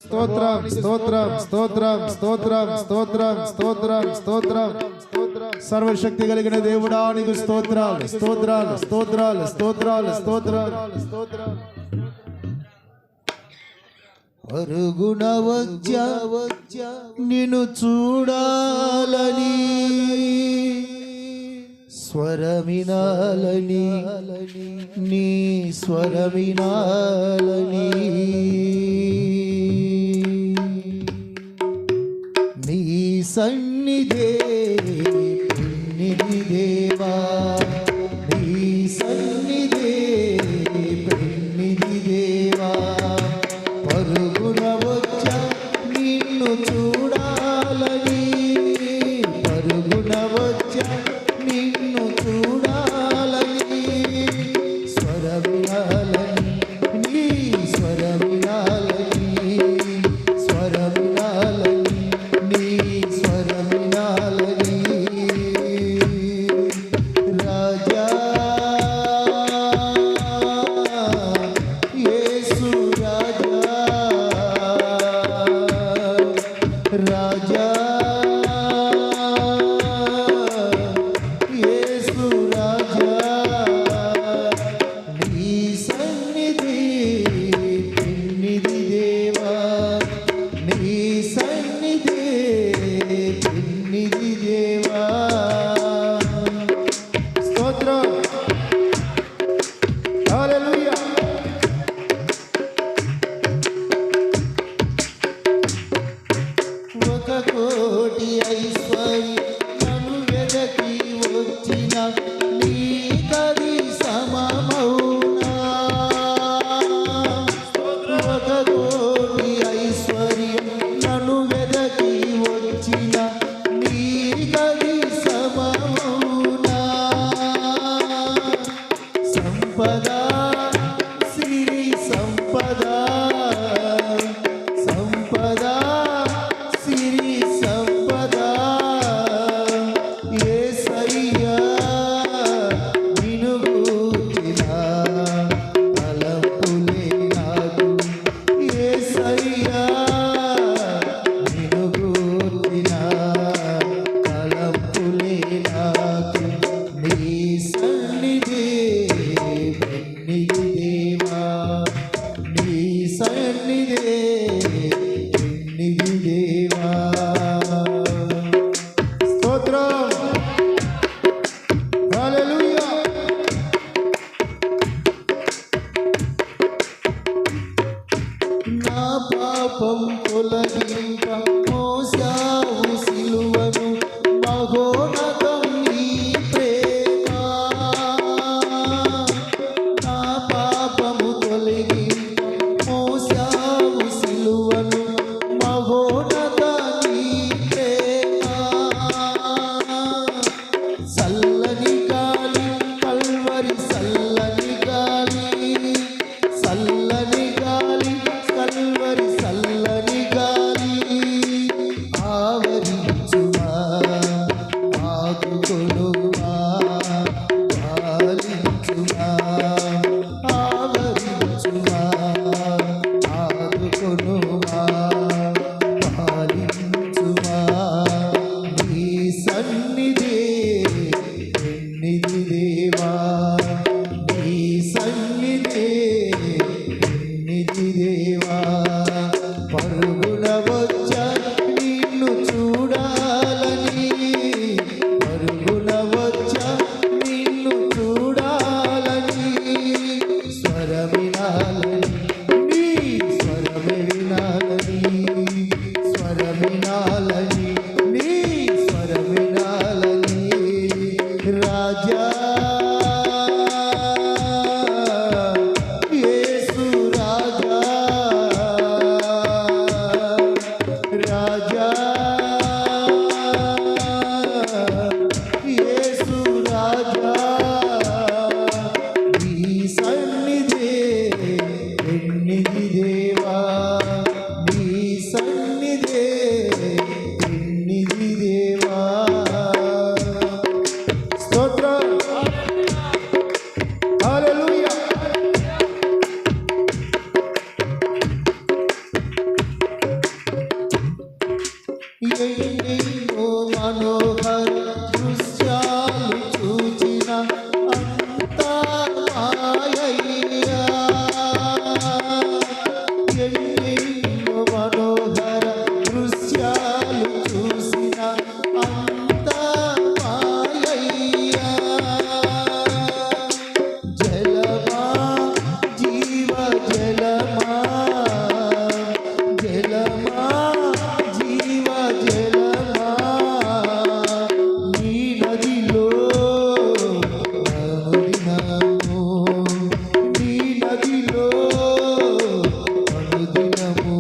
స్తోత్రం స్తోత్రం స్తోత్రం స్తోత్రం స్తోత్రం స్తోత్రం స్తోత్రం సర్వశక్తి కలిగిన దేవుడా నీకు స్తోత్రాలు స్తోత్రాలు స్తోత్రాలు స్తోత్రాలు స్తోత్రాలు స్తోత్రాలు. పరుగున వచ్చా నిన్ను చూడాలని, స్వరమినాలని, నీ స్వరమినాలని, నీ సన్నిధే పెన్నిధి దేవా, నీ సన్నిధే పెన్నిధి దేవా. పరుగున వచ్చా నిన్ను చూడాలని, పరుగున వచ్చా నిన్ను చూడాలని, స్వరమినాలని, నీ స్వరమినాలని, స్వరమినాలని, నీ స్వరమినాలని. రాజా యేసు రాజా, రాజా యేసు రాజా, నీ సన్నిధి పెన్నిధి దేవా, నీ సన్నిధి పెన్నిధి దేవా. స్తోత్రం హల్లెలూయా. ఒక కోటి ఐశ్వర్యం నన్ను వెదకి వచ్చిన నీకది సమమౌనా. ఒక కోటి ఐశ్వర్యం నన్ను వెదకి వచ్చిన నీకది సమమౌనా. సంపద సిరి సంపద, సంపద సిరి సంపద, యేసయ్యా నిన్ను గూర్చిన తలంపులే నాకు, యేసయ్యా నిన్ను గూర్చిన తలంపులే నాకు. నీ సన్నిధి పెన్నిధి దేవా, నీ సన్నిధి పెన్నిధి దేవా. స్తోత్రం హల్లెలూయా. నా పాపం తొలగింప మోసావు సిలువను, మహోన్నతం నీ ప్రేమ. నా పాపము తొలగింప మోసావు సిలువను, మహోన్నత నీ ప్రేమ. చల్లని గాలి కల్వరి, చల్లని గాలి, చల్లని గాలి కల్వరి, చల్లని గాలి ఆవరించుమా, ఆదుకొనుమా, పాలించుమా, ఆవరించుమా, ఆదుకొనుమా, పాలించుమా. నీ సన్నిధి పెన్నిధి దేవా, నీ సన్నిధి పెన్నిధి దేవా. పరుగున వచ్చా నిన్ను చూడాలని, పరుగున వచ్చా నిన్ను చూడాలని, స్వరమినాలని, నీ స్వరమినాలని, స్వరమినాలని, నీ స్వరమినాలని. రాజా యేసు రాజా, రాజా యేసు రాజా, నీ సన్నిధి పెన్నిధి దేవా, ఎన్నెన్నో మనోహర దృశ్యాలు చూచిన అంతా మాయయ్యా. ఎన్నెన్నో మనోహర దృశ్యాలు చూసిన అంతా మాయయ్యా. జలమా జీవ జలమా జలమా జీవ జలమా నీ నదిలో అనుదినము నీ నదిలో అనుదినము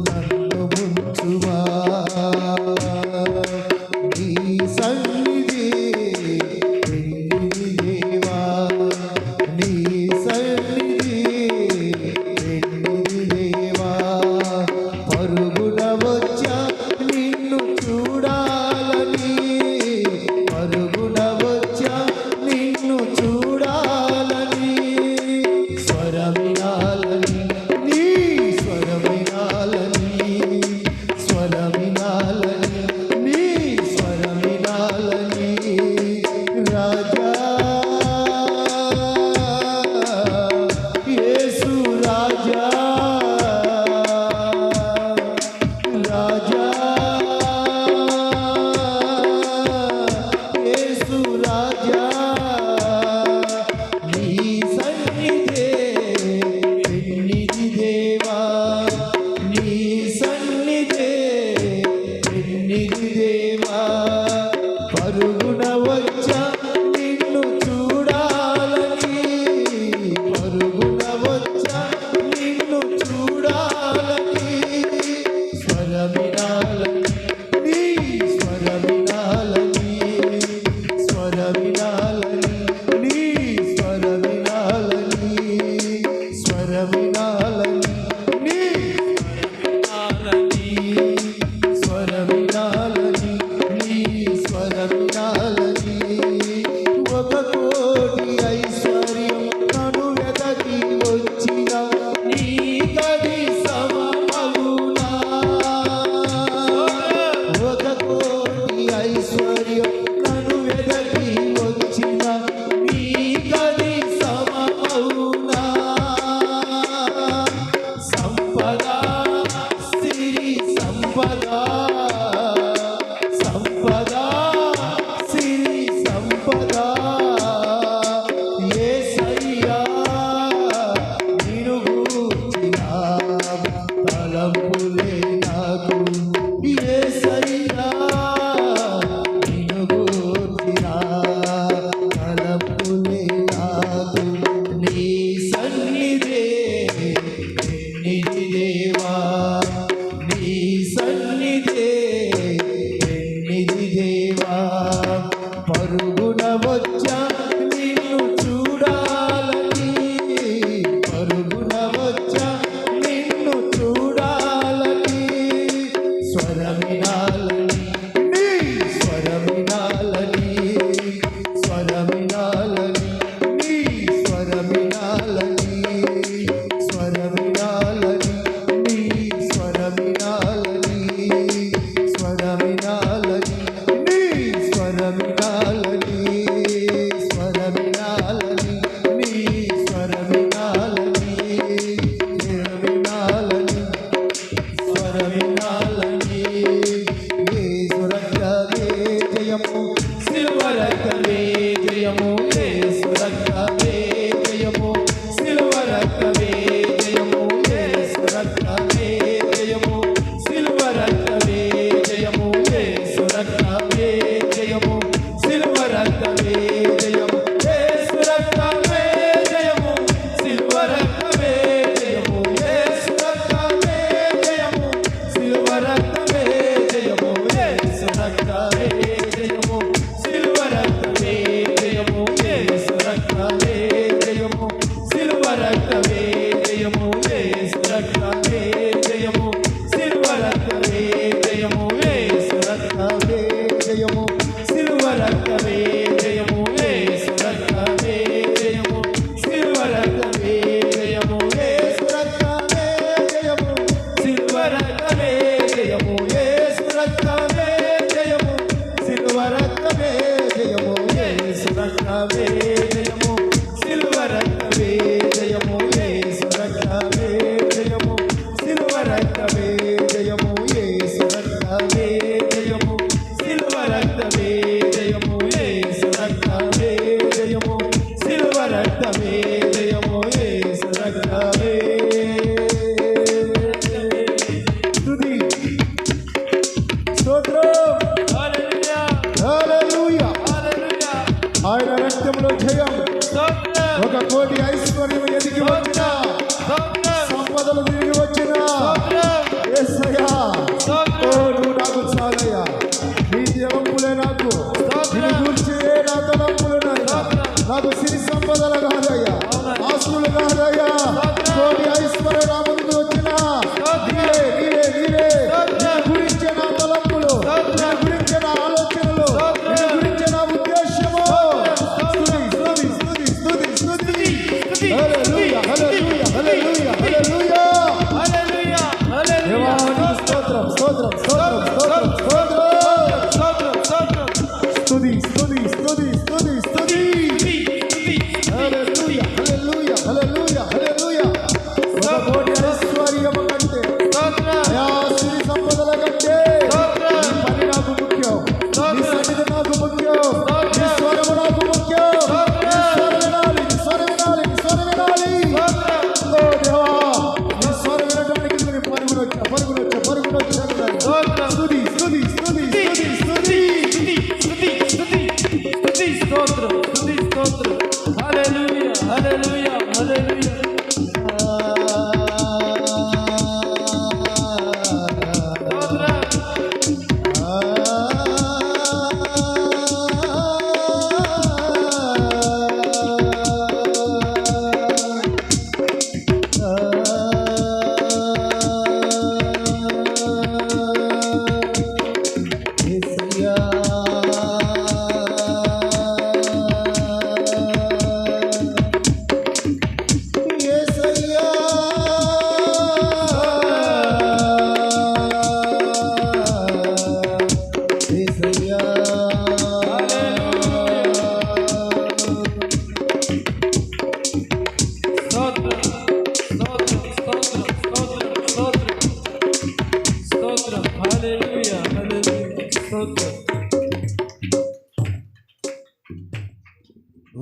నన్ను ముంచుమా. నీ సన్నిధి పెన్నిధి దేవా నీ సన్నిధి పెన్నిధి దేవా పరుగున వచ్చా నిన్ను చూడాలని పరుగున వచ్చా నిన్ను చూడాలని స్వరమినాలని నీ స్వరమినాలని స్వరమినాలని నీ స్వరమినాలని రాజా యేసు రాజా రాజా యేసు రాజా నీ సన్నిధే పెన్నిధి దేవా నీ సన్నిధే పెన్నిధి దేవా పరుగున వచ్చా నిన్ను చూడాలని పరుగున వచ్చా నిన్ను చూడాలని స్వరమినాలని నీ స్వరమినాలని స్వరమినాలని నీ స్వరమినాలని స్వరమినాలని నీ స్వరమినాలని నీ స్వరమినాలని ఒక కోటి ఐశ్వర్యం నన్ను వెదకి వచ్చిన నీ గది సమమగునా. ఒక కోటి ఐశ్వర్యం నన్ను వెదకి వచ్చిన నీ గది సమమగునా. సంపద సిరి సంపద సంపద సిరి సంపద యేసయ్యా నిన్ను గూర్చిన తలంపులే నాకు యేసయ్యా నిన్ను గూర్చిన తలంపులే నాకు నీ సన్నిధే పెన్నిధి దేవా నీ సన్నిధే పెన్నిధి దేవా పరుగున వచ్చా నిన్ను చూడాలని పరుగున వచ్చా నిన్ను చూడాలని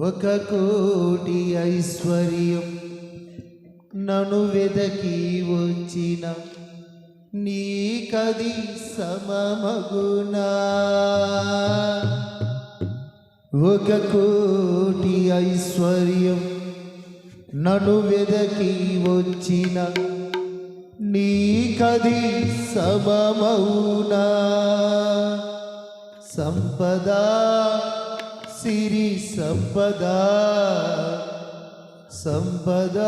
ఒక కోటి ఐశ్వర్యం నన్ను వెదకి వచ్చిన నీకది సమమగునా. ఒక కోటి ఐశ్వర్యం నన్ను వెదకి వచ్చిన నీకది సమమౌనా. సంపద సిరి సంపద సంపద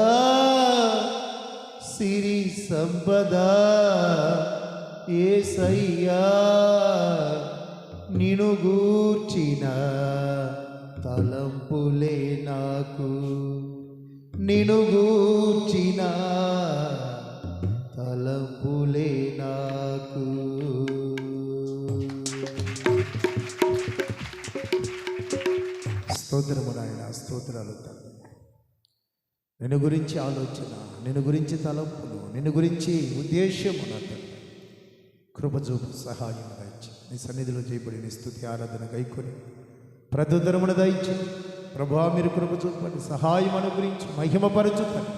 సిరి సంపద యేసయ్యా నిన్ను గూర్చిన తలంపులే నాకు, నిన్ను గూర్చిన తలంపులే నాకు. స్తోత్రము నాయన, స్తోత్రాలు తండ్రి. నిన్ను గురించి ఆలోచన, నిన్ను గురించి తలంపులు, నిన్ను గురించి ఉద్దేశము నా తండ్రి. కృపజూపు సహాయం దయచి నీ సన్నిధిలో చేయబడిన స్తుతి ఆరాధన గైకొని ప్రత్యుత్తరమును దయచి ప్రభువా మీరు కృప చూపండి, సహాయం అనుగ్రహించి మహిమపరచుతాను.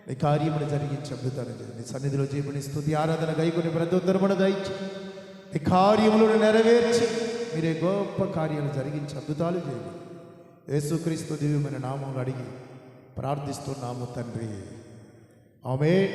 నీ కార్యమును జరిగించి అద్భుతాలు నీ సన్నిధిలో చేయబడిన స్తుతి ఆరాధన గైకొని ప్రత్యుత్తరమును దయచి నీ కార్యములను నెరవేర్చి మీరే గొప్ప కార్యాలు జరిగించి అద్భుతాలు చేయండి. యేసుక్రీస్తు దివ్యమైన నామములు అడిగి ప్రార్థిస్తున్నాము తండ్రి. ఆమేన్.